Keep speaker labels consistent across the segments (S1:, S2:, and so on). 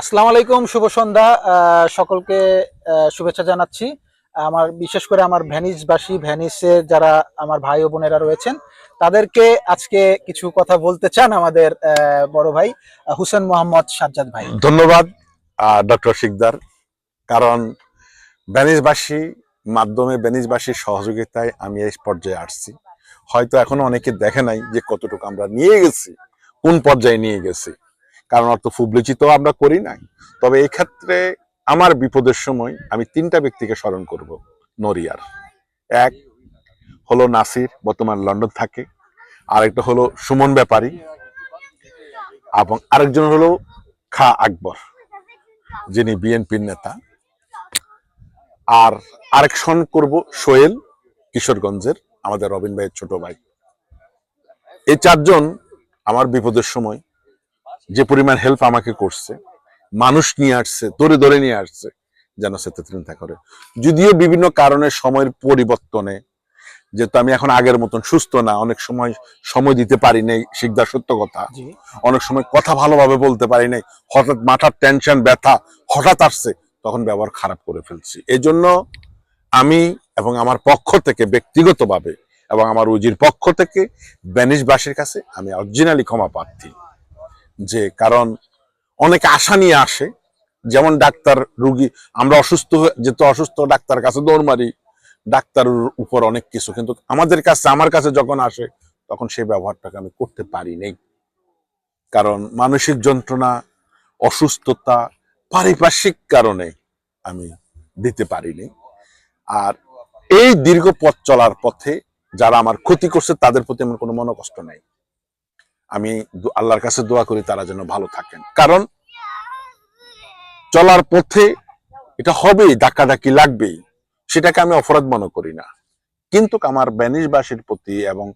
S1: আসসালামু আলাইকুম, শুভ সন্ধ্যা। সকলকে শুভেচ্ছা জানাচ্ছি। আমার বিশেষ করে আমার ভ্যানিসবাসী, ভ্যানিসে যারা আমার ভাই ও বোনেরা রয়েছেন তাদেরকে আজকে কিছু কথা বলতে চান আমাদের বড় ভাই হুসেন মোহাম্মদ সাজ্জাদ ভাই।
S2: ধন্যবাদ ডক্টর শিকদার। কারণ ভ্যানিসবাসী মাধ্যমে ভ্যানিসবাসীর সহযোগিতায় আমি এই পর্যায়ে আসছি। হয়তো এখনো অনেকে দেখে নাই যে কতটুকু আমরা নিয়ে গেছি, কোন পর্যায়ে নিয়ে গেছি। কারণ অর্থ ফুবলিচিত আমরা করি নাই। তবে এই ক্ষেত্রে আমার বিপদের সময় আমি তিনটা ব্যক্তিকে স্মরণ করব নরিয়ার। এক হলো নাসির, বর্তমান লন্ডন থাকে। আরেকটা হলো সুমন ব্যাপারী, এবং আরেকজন হলো খা আকবর, যিনি বিএনপির নেতা। আর আরেকজন করব সোহেল, কিশোরগঞ্জের, আমাদের রবিন ভাইয়ের ছোট ভাই। এই চারজন আমার বিপদের সময় যে পরিমাণ হেল্প আমাকে করছে, মানুষ নিয়ে আসছে, ধরে ধরে নিয়ে আসছে যেন সে চিন্তা করে। যদিও বিভিন্ন কারণে সময়ের পরিবর্তনে, যেহেতু আমি এখন আগের মতন সুস্থ না, অনেক সময় সময় দিতে পারি নাই, শিকদার সত্য কথা। অনেক সময় কথা ভালোভাবে বলতে পারি নাই, হঠাৎ মাথার টেনশন ব্যথা হঠাৎ আসছে, তখন ব্যবহার খারাপ করে ফেলছি। এই জন্য আমি এবং আমার পক্ষ থেকে ব্যক্তিগতভাবে এবং আমার উজির পক্ষ থেকে ভ্যানিসবাসীর কাছে আমি অরিজিনালি ক্ষমা প্রার্থী। যে কারণ অনেকে আশা নিয়ে আসে, যেমন ডাক্তার রুগী, আমরা অসুস্থ যেহেতু অসুস্থ ডাক্তার কাছে দৌড় মারি, ডাক্তারের উপর অনেক কিছু, কিন্তু আমাদের কাছে, আমার কাছে যখন আসে তখন সেই ব্যবহারটাকে আমি করতে পারি নাই। কারণ মানসিক যন্ত্রণা, অসুস্থতা, পারিপার্শ্বিক কারণে আমি দিতে পারিনি। আর এই দীর্ঘ পথ চলার পথে যারা আমার ক্ষতি করছে তাদের প্রতি আমার কোনো মনোকষ্ট নাই। আমি আল্লাহর কাছে দোয়া করি তারা যেন ভালো থাকেন। কারণ চলার পথে এটা হবেই, ধাক্কাধাক্কি লাগবেই, সেটাকে আমি অপরাধ মনে করি না। কিন্তু আমার ভ্যানিসবাসীর প্রতি এবং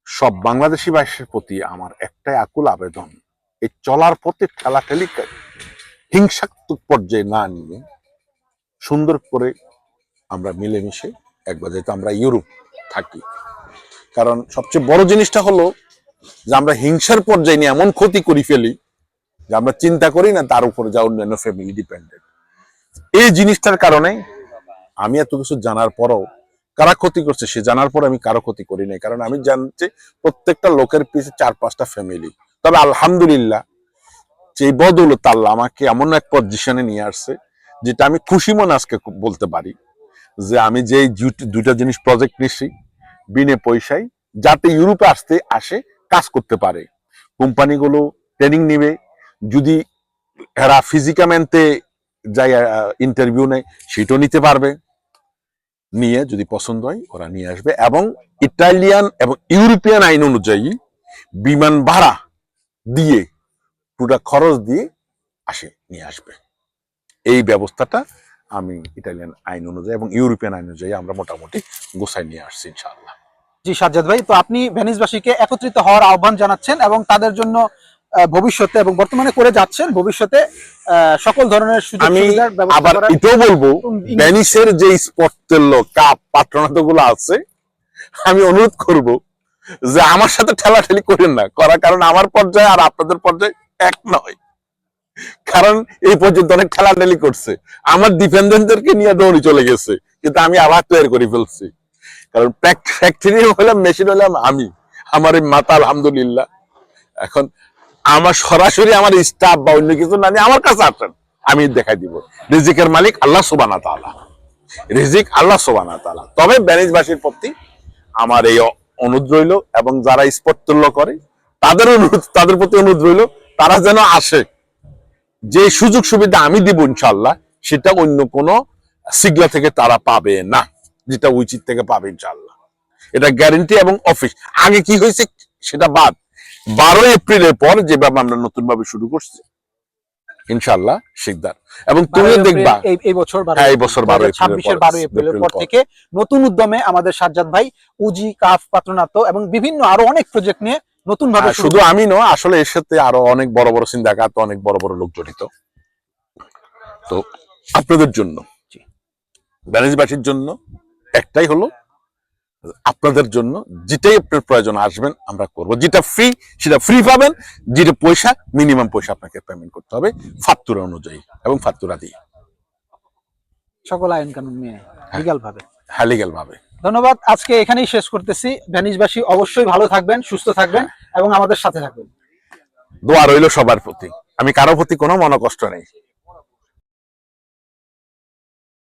S2: সব বাংলাদেশি বাসীর প্রতি আমার একটাই আকুল আবেদন, এই চলার পথে ঠেলাঠেলি হিংসাত্মক পর্যায়ে না নিয়ে সুন্দর করে আমরা মিলেমিশে একবার, যেহেতু আমরা ইউরোপ থাকি। কারণ সবচেয়ে বড় জিনিসটা হলো যে আমরা হিংসার পর্যায়ে নিয়ে এমন ক্ষতি করে ফেলি যে আমরা চিন্তা করি না তার উপরে যা অন্যান্য ফ্যামিলি ডিপেন্ডেন্ট। এই জিনিসটার কারণে আমি এত কিছু জানার পরও কারা ক্ষতি করছে সে জানার পর আমি কারো ক্ষতি করি নাই। কারণ আমি জানছি প্রত্যেকটা লোকের পিছনে 4-5টা ফ্যামিলি। তবে আলহামদুলিল্লাহ যে বদৌলত আল্লাহ আমাকে এমন এক পজিশনে নিয়ে আসছে যেটা আমি খুশি মনে আজকে বলতে পারি যে আমি যে দুইটা জিনিস প্রজেক্ট নিচ্ছি বিনে পয়সায়, যাতে ইউরোপে আসে কাজ করতে পারে। কোম্পানিগুলো ট্রেনিং নিবে, যদি এরা ফিজিক্যামেন্টে যাই ইন্টারভিউ নেয় সেটাও নিতে পারবে, নিয়ে যদি পছন্দ হয় ওরা নিয়ে আসবে, এবং ইটালিয়ান এবং ইউরোপিয়ান আইন অনুযায়ী বিমান ভাড়া দিয়ে পুরো খরচ দিয়ে নিয়ে আসবে। এই ব্যবস্থাটা আমি ইটালিয়ান আইন অনুযায়ী এবং ইউরোপিয়ান আইন অনুযায়ী আমরা মোটামুটি গোছাই নিয়ে আসছি ইনশাআল্লাহ।
S1: জি সাজ্জাদ ভাই, তো আপনি ভ্যানিসবাসীকে একত্রিত হওয়ার আহ্বান জানাচ্ছেন এবং তাদের জন্য ভবিষ্যতে এবং বর্তমানে করে যাচ্ছেন, ভবিষ্যতে সকল ধরনের সুযোগ সুবিধার ব্যবস্থা
S2: আবার
S1: করার।
S2: এটাও বলবো, ভ্যানিসের যে স্পট তেল কাপ পাত্রনাথ গুলো আছে, আমি অনুরোধ করব যে আমার সাথে ঠেলাঠেলি করেন না, কারণ আমার পর্যায়ে আর আপনাদের পর্যায়ে এক নয়। কারণ এই পর্যন্ত অনেক ঠেলাঠেলি করছে, আমার ডিপেন্ডেন্টদেরকে নিয়ে দৌড়ি চলে গেছে, কিন্তু আমি আবার তৈরি করে ফেলছি। কারণ ফ্যাক্টরি হলাম, মেশিন হলাম আমি, আমার এই মাথা আলহামদুলিল্লাহ। এখন আমার সরাসরি আমার স্টাফ বা অন্য কিছু না নিয়ে আমার কাছে আসেন, আমি দেখাই দিব। রিজিকের মালিক আল্লাহ সুবহানাহু ওয়া তাআলা, রিজিক আল্লাহ সুবহানাহু ওয়া তাআলা। তবে ভ্যানিসবাসীর প্রতি আমার এই অনুরোধ রইল, এবং যারা স্পট তুল্য করে তাদের প্রতি অনুরোধ রইল, তারা যেন আসে। যে সুযোগ সুবিধা আমি দিব ইনশাআল্লাহ সেটা অন্য কোনো সিগলা থেকে তারা পাবে না, যেটা উচিত থেকে পাবে ইনশাআল্লাহ, এটা গ্যারান্টি। এবং অফিস আগে কি হয়েছে সেটা বাদ, 12 এপ্রিলের পর যেভাবে আমরা নতুন ভাবে শুরু করছি ইনশাআল্লাহ শিকদার, এবং তুমিও দেখবা
S1: এই বছর
S2: 12
S1: এপ্রিলের পর থেকে নতুন উদ্যমে আমাদের সাজ্জাদ ভাই উজি, কাফ, পাত্রনাত এবং বিভিন্ন আরো অনেক প্রজেক্ট নিয়ে নতুন ভাবে,
S2: শুধু আমি নয়, আসলে এর সাথে আরো অনেক বড় বড় চিন্তাকার, অনেক বড় বড় লোক জড়িত। তো আপনাদের জন্য, ভ্যানিসবাসীর জন্য একটাই হলো আপনাদের জন্য যেটাই আপনার প্রয়োজন আসবেন আমরা করব, যেটা ফ্রি সেটা ফ্রি পাবেন, যেটা পয়সা মিনিমাম পয়সা আপনাকে পেমেন্ট করতে হবে ফাত্তুরা অনুযায়ী এবং ফাত্তুরা দিয়ে,
S1: সকল আইন কানুন মেনে লিগ্যাল ভাবে।
S2: হ্যাঁ লিগ্যাল ভাবে।
S1: ধন্যবাদ, আজকে এখানেই শেষ করতেছি। ভ্যানিসবাসী অবশ্যই ভালো থাকবেন, সুস্থ থাকবেন এবং আমাদের সাথে থাকবেন।
S2: দোয়া রইল সবার প্রতি, আমি কারো প্রতি কোনো মনোকষ্ট নেই।